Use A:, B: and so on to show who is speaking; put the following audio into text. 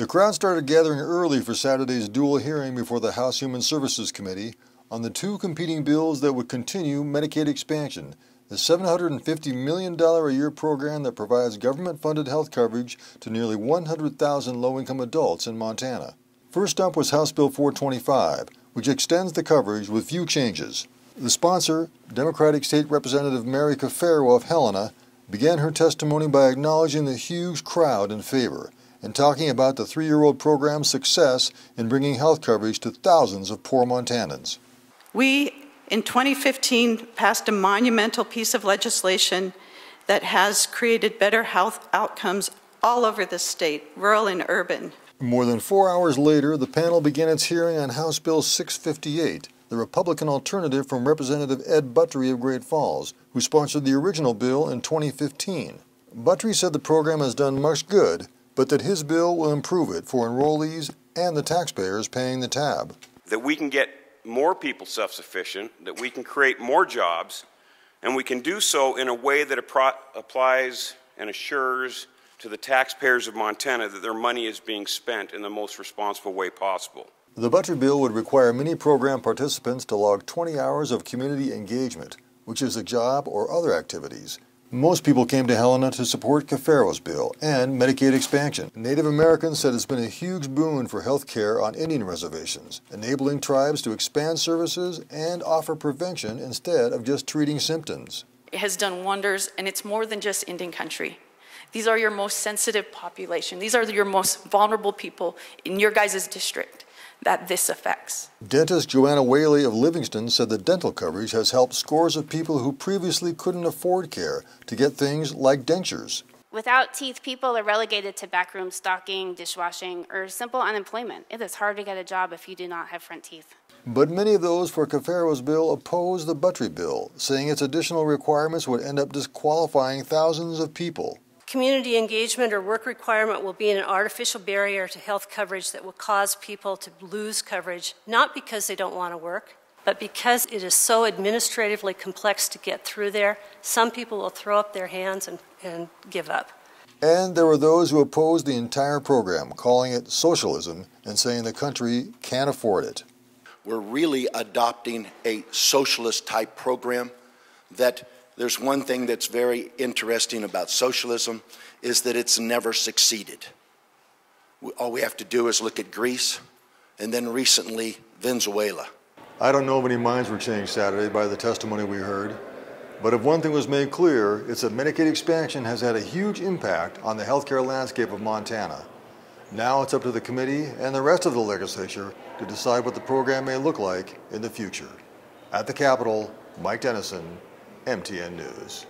A: The crowd started gathering early for Saturday's dual hearing before the House Human Services Committee on the two competing bills that would continue Medicaid expansion, the $750 million a year program that provides government-funded health coverage to nearly 100,000 low-income adults in Montana. First up was House Bill 425, which extends the coverage with few changes. The sponsor, Democratic State Representative Mary Cafaro of Helena, began her testimony by acknowledging the huge crowd in favor and talking about the three-year-old program's success in bringing health coverage to thousands of poor Montanans.
B: We, in 2015, passed a monumental piece of legislation that has created better health outcomes all over the state, rural and urban.
A: More than 4 hours later, the panel began its hearing on House Bill 658, the Republican alternative from Representative Ed Buttrey of Great Falls, who sponsored the original bill in 2015. Buttrey said the program has done much good, but that his bill will improve it for enrollees and the taxpayers paying the tab.
C: That we can get more people self-sufficient, that we can create more jobs, and we can do so in a way that applies and assures to the taxpayers of Montana that their money is being spent in the most responsible way possible.
A: The Buttrey bill would require many program participants to log 20 hours of community engagement, which is a job or other activities. Most people came to Helena to support Cafaro's bill and Medicaid expansion. Native Americans said it's been a huge boon for health care on Indian reservations, enabling tribes to expand services and offer prevention instead of just treating symptoms.
D: It has done wonders, and it's more than just Indian country. These are your most sensitive population. These are your most vulnerable people in your guys' district that this affects.
A: Dentist Joanna Whaley of Livingston said the dental coverage has helped scores of people who previously couldn't afford care to get things like dentures.
E: Without teeth, people are relegated to backroom stocking, dishwashing, or simple unemployment. It is hard to get a job if you do not have front teeth.
A: But many of those for Cafaro's bill oppose the Buttrey bill, saying its additional requirements would end up disqualifying thousands of people.
F: Community engagement or work requirement will be an artificial barrier to health coverage that will cause people to lose coverage, not because they don't want to work, but because it is so administratively complex to get through there. Some people will throw up their hands and give up.
A: And there were those who opposed the entire program, calling it socialism and saying the country can't afford it.
G: We're really adopting a socialist type program. That there's one thing that's very interesting about socialism is that it's never succeeded. All we have to do is look at Greece and then recently Venezuela.
A: I don't know if any minds were changed Saturday by the testimony we heard, but if one thing was made clear, it's that Medicaid expansion has had a huge impact on the healthcare landscape of Montana. Now it's up to the committee and the rest of the legislature to decide what the program may look like in the future. At the Capitol, Mike Dennison, MTN News.